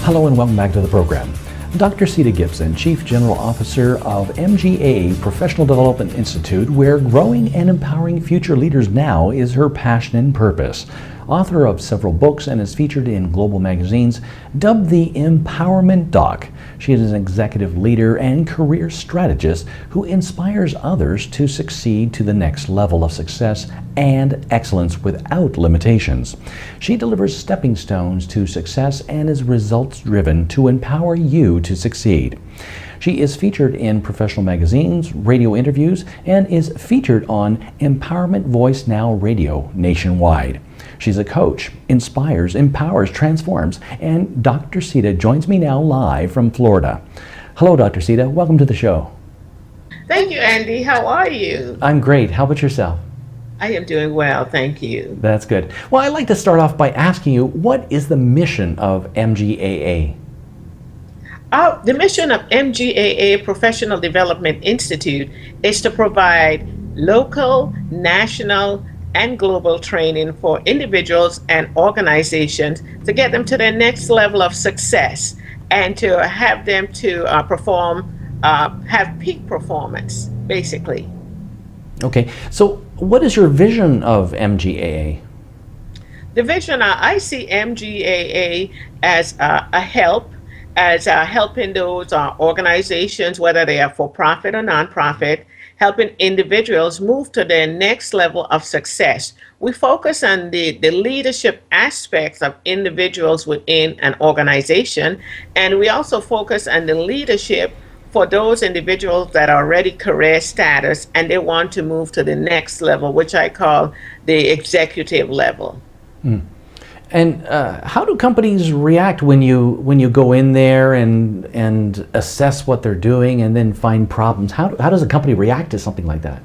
Hello and welcome back to the program. Dr. Cita Gibson, Chief General Officer of MGAA Professional Development Institute, where growing and empowering future leaders now is her passion and purpose. Author of several books and is featured in global magazines, dubbed the Empowerment Doc. She is an executive leader and career strategist who inspires others to succeed to the next level of success and excellence without limitations. She delivers stepping stones to success and is results driven to empower you to succeed. She is featured in professional magazines, radio interviews, and is featured on Empowerment Voice Now Radio nationwide. She's a coach, inspires, empowers, transforms, and Dr. Cita joins me now live from Florida. Hello, Dr. Cita. Welcome to the show. Thank you, Andy. How are you? I'm great. How about yourself? I am doing well, thank you. That's good. Well, I'd like to start off by asking you, what is the mission of MGAA? The mission of MGAA Professional Development Institute is to provide local, national, and global training for individuals and organizations to get them to their next level of success and to have them to have peak performance, basically. Okay, so what is your vision of MGAA? The vision, I see MGAA as helping those organizations, whether they are for-profit or non-profit, helping individuals move to their next level of success. We focus on the leadership aspects of individuals within an organization, and we also focus on the leadership for those individuals that are already career status and they want to move to the next level, which I call the executive level. And how do companies react when you go in there and assess what they're doing and then find problems? How does a company react to something like that?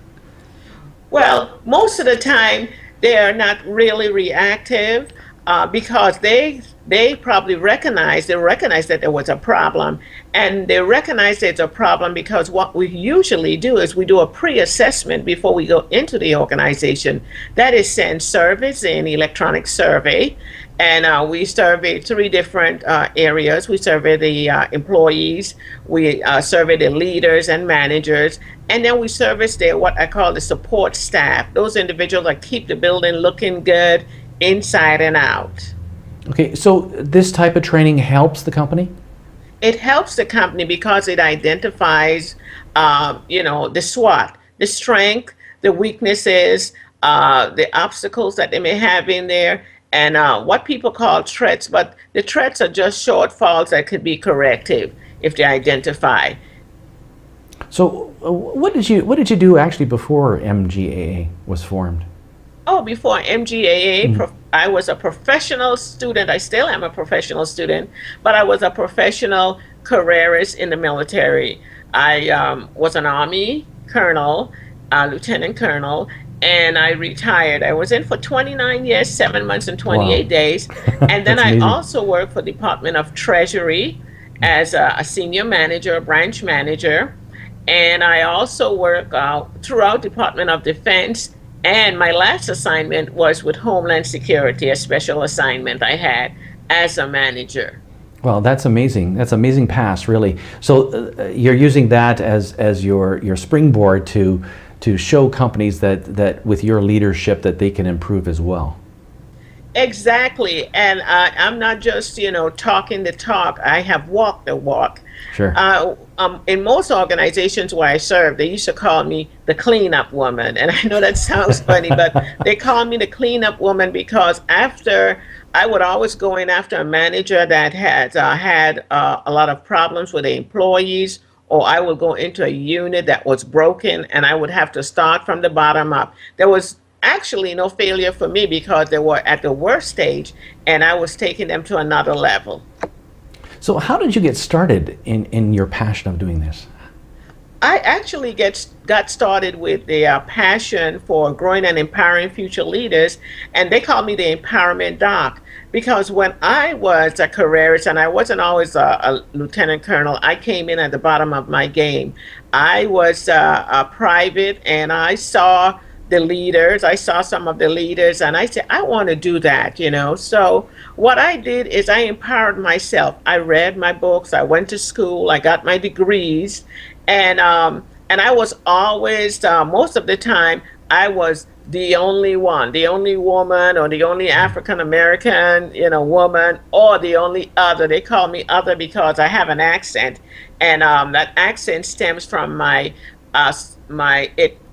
Well, most of the time they are not really reactive because they probably recognize that there was a problem, and they recognize there's a problem because what we usually do is we do a pre-assessment before we go into the organization. That is send surveys, an electronic survey, and we survey three different areas. We survey the employees, we survey the leaders and managers, and then we service what I call the support staff, those individuals that keep the building looking good inside and out. Okay, so this type of training helps the company? It helps the company because it identifies, the SWOT, the strength, the weaknesses, the obstacles that they may have in there, and what people call threats. But the threats are just shortfalls that could be corrective if they identify. So, what did you do actually before MGAA was formed? Oh, before MGAA, I was a professional student. I still am a professional student, but I was a professional careerist in the military. I was an Army colonel, lieutenant colonel, and I retired. I was in for 29 years, 7 months, and 28 days. And then I also worked for Department of Treasury as a senior manager, a branch manager. And I also work throughout Department of Defense. And my last assignment was with Homeland Security, a special assignment I had as a manager. Well, that's amazing. That's amazing past, really. So you're using that as your springboard to show companies that with your leadership that they can improve as well. Exactly. And I'm not just, talking the talk. I have walked the walk. Sure. In most organizations where I served, they used to call me the cleanup woman. And I know that sounds funny, but they call me the cleanup woman because I would always go in after a manager that had had a lot of problems with the employees, or I would go into a unit that was broken and I would have to start from the bottom up. There was actually no failure for me because they were at the worst stage and I was taking them to another level. So how did you get started in your passion of doing this? I actually got started with the passion for growing and empowering future leaders, and they call me the Empowerment Doc because when I was a careerist and I wasn't always a lieutenant colonel, I came in at the bottom of my game. I was a private, and I saw the leaders. I saw some of the leaders and I said, I want to do that, you know. So what I did is I empowered myself. I read my books, I went to school, I got my degrees, and I was always, most of the time, I was the only one, the only woman, or the only African American, you know, woman, or the only other. They call me other because I have an accent, and that accent stems from my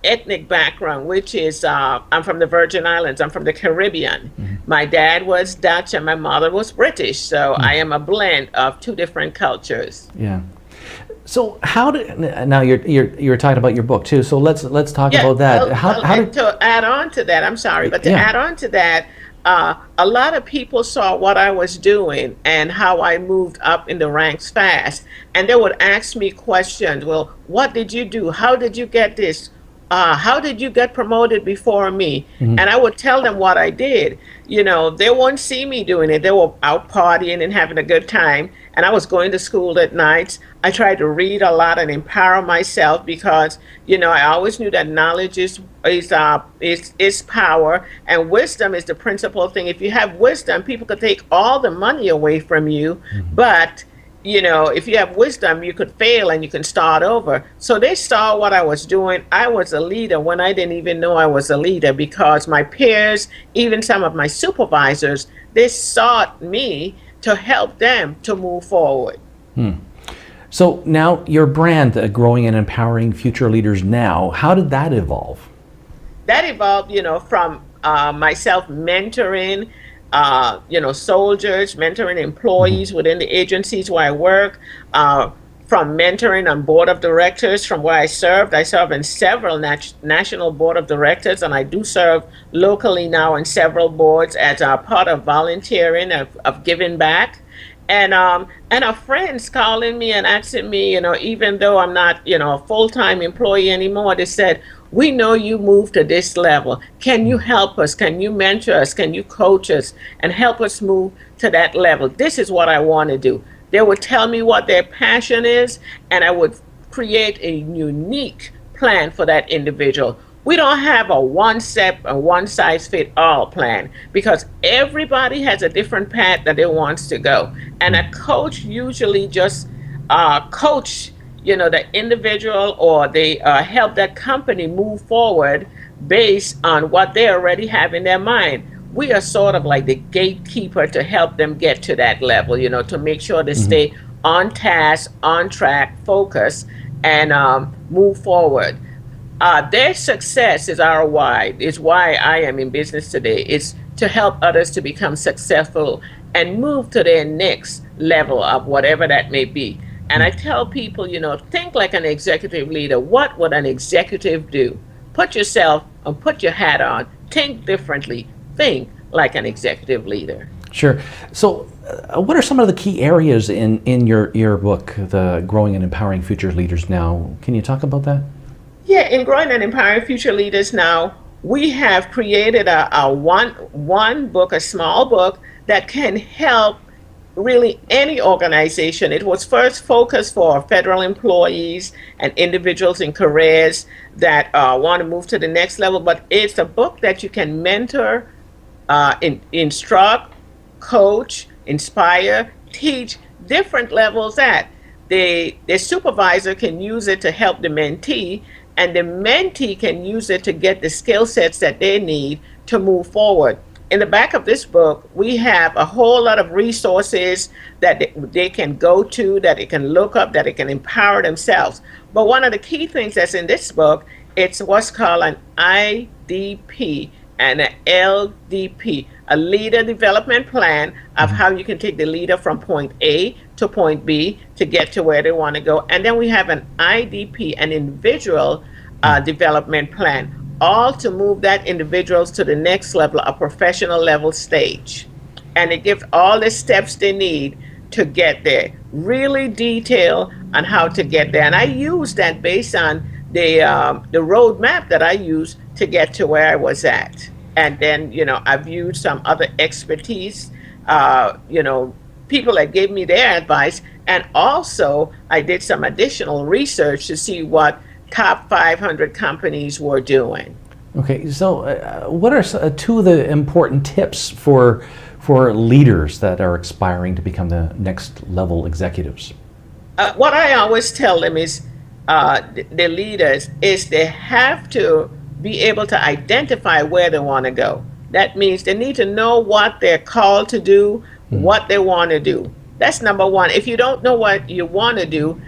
ethnic background, which is I'm from the Virgin Islands. I'm from the Caribbean. My dad was Dutch and my mother was British, so I am a blend of two different cultures. Yeah. So how did now you're talking about your book too? So let's talk about that. To add on to that, I'm sorry, but to add on to that, a lot of people saw what I was doing and how I moved up in the ranks fast, and they would ask me questions. Well, what did you do? How did you get this? How did you get promoted before me? And I would tell them what I did. You know, they wouldn't see me doing it. They were out partying and having a good time. And I was going to school at nights. I tried to read a lot and empower myself because, you know, I always knew that knowledge is power, and wisdom is the principal thing. If you have wisdom, people could take all the money away from you, but you know, if you have wisdom, you could fail and you can start over. So they saw what I was doing. I was a leader when I didn't even know I was a leader, because my peers, even some of my supervisors, they sought me to help them to move forward. So now your brand, Growing and Empowering Future Leaders Now, how did that evolve? That evolved, you know, from myself mentoring you know, soldiers, mentoring employees within the agencies where I work, from mentoring on board of directors from where I served. I serve in several national board of directors, and I do serve locally now in several boards as a part of volunteering, of giving back. And our friends calling me and asking me, you know, even though I'm not, you know, a full-time employee anymore, they said, we know you moved to this level. Can you help us? Can you mentor us? Can you coach us and help us move to that level? This is what I want to do. They would tell me what their passion is, and I would create a unique plan for that individual. We don't have a one-step, a one-size-fit-all plan, because everybody has a different path that they wants to go. And a coach usually just coach, you know, the individual, or they help that company move forward based on what they already have in their mind. We are sort of like the gatekeeper to help them get to that level, you know, to make sure they stay on task, on track, focus, and move forward. Their success is our why. It's why I am in business today. It's to help others to become successful and move to their next level of whatever that may be. And I tell people, you know, think like an executive leader. What would an executive do? Put yourself and put your hat on. Think differently. Think like an executive leader. Sure. So what are some of the key areas in your book, The Growing and Empowering Future Leaders Now? Can you talk about that? Yeah, in Growing and Empowering Future Leaders Now, we have created a one book, a small book that can help really any organization. It was first focused for federal employees and individuals in careers that want to move to the next level, but it's a book that you can mentor, instruct, coach, inspire, teach different levels at. The supervisor can use it to help the mentee, and the mentee can use it to get the skill sets that they need to move forward. In the back of this book, we have a whole lot of resources that they can go to, that they can look up, that they can empower themselves. But one of the key things that's in this book, it's what's called an IDP and an LDP, a leader development plan of how you can take the leader from point A to point B to get to where they want to go. And then we have an IDP, an individual development plan, all to move that individuals to the next level, a professional level stage. And it gives all the steps they need to get there, really detailed on how to get there. And I use that based on the roadmap that I used to get to where I was at. And then, you know, I've used some other expertise, you know, people that gave me their advice. And also I did some additional research to see what top 500 companies were doing. Okay, so what are two of the important tips for leaders that are aspiring to become the next level executives? What I always tell them is the leaders is they have to be able to identify where they want to go. That means they need to know what they're called to do, what they want to do. That's number one. If you don't know what you want to do,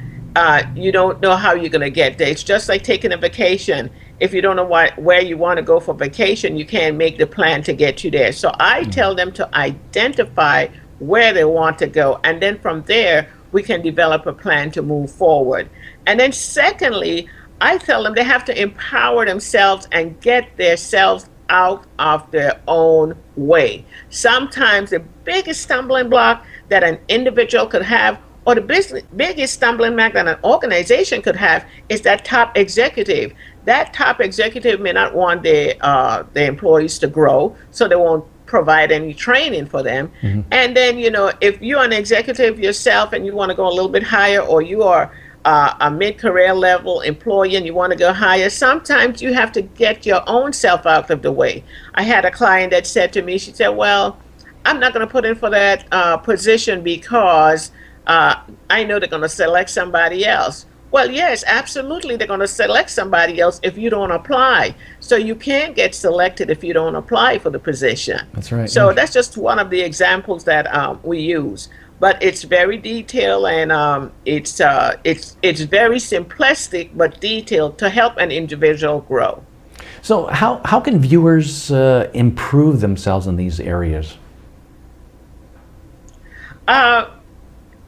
you don't know how you're going to get there. It's just like taking a vacation. If you don't know where you want to go for vacation, you can't make the plan to get you there. So I tell them to identify where they want to go. And then from there, we can develop a plan to move forward. And then secondly, I tell them they have to empower themselves and get themselves out of their own way. Sometimes the biggest stumbling block that an individual could have, or the biggest stumbling block that an organization could have, is that top executive. That top executive may not want the employees to grow, so they won't provide any training for them. And then, if you're an executive yourself and you want to go a little bit higher, or you are a mid-career level employee and you want to go higher, sometimes you have to get your own self out of the way. I had a client that said to me, she said, well, I'm not going to put in for that position because I know they're going to select somebody else. Well, yes, absolutely, they're going to select somebody else if you don't apply. So you can't get selected if you don't apply for the position. That's right. So that's just one of the examples that we use. But it's very detailed, and it's very simplistic but detailed to help an individual grow. So how can viewers improve themselves in these areas?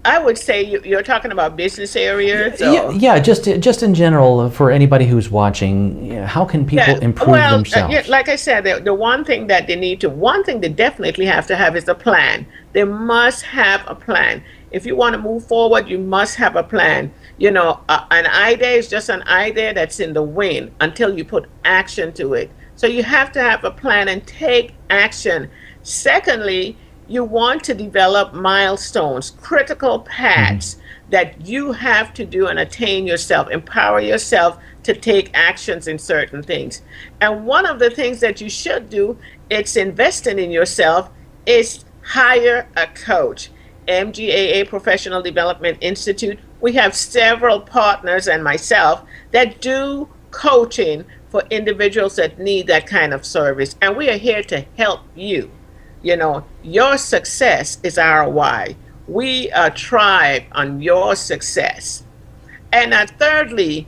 I would say you're talking about business areas. Yeah, just in general, for anybody who's watching, how can people improve themselves? Like I said, the one thing that they definitely have to have is a plan. They must have a plan. If you want to move forward, you must have a plan. An idea is just an idea that's in the wind until you put action to it. So you have to have a plan and take action. Secondly, you want to develop milestones, critical paths that you have to do and attain yourself, empower yourself to take actions in certain things. And one of the things that you should do, it's investing in yourself, is hire a coach. MGAA Professional Development Institute, we have several partners and myself that do coaching for individuals that need that kind of service. And we are here to help you. Your success is our why. We thrive on your success. And thirdly,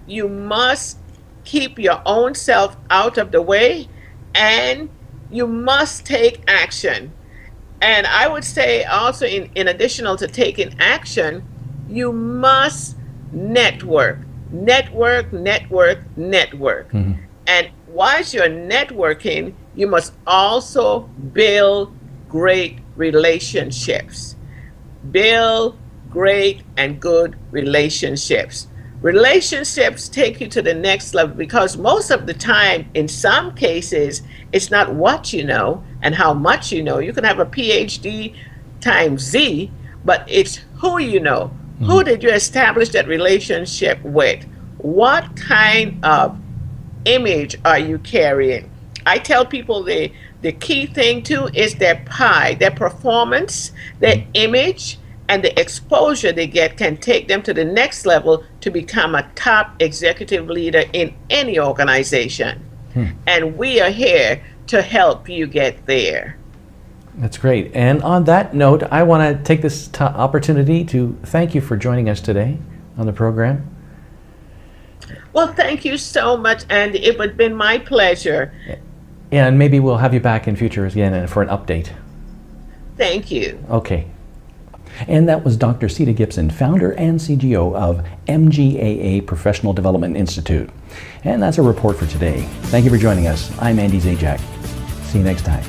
you must keep your own self out of the way, and you must take action. And I would say also, in additional to taking action, you must network. And whilst you're networking, you must also build great relationships. Build great and good relationships. Relationships take you to the next level, because most of the time, in some cases, it's not what you know and how much you know. You can have a PhD times Z, but it's who you know. Who did you establish that relationship with? What kind of image are you carrying? I tell people the key thing too is their performance, their image, and the exposure they get can take them to the next level to become a top executive leader in any organization. And we are here to help you get there. That's great. And on that note, I want to take this opportunity to thank you for joining us today on the program. Well, thank you so much, Andy. It would been my pleasure. And maybe we'll have you back in future again for an update. Thank you. Okay. And that was Dr. Cita Gibson, founder and CGO of MGAA Professional Development Institute. And that's a report for today. Thank you for joining us. I'm Andy Zajac. See you next time.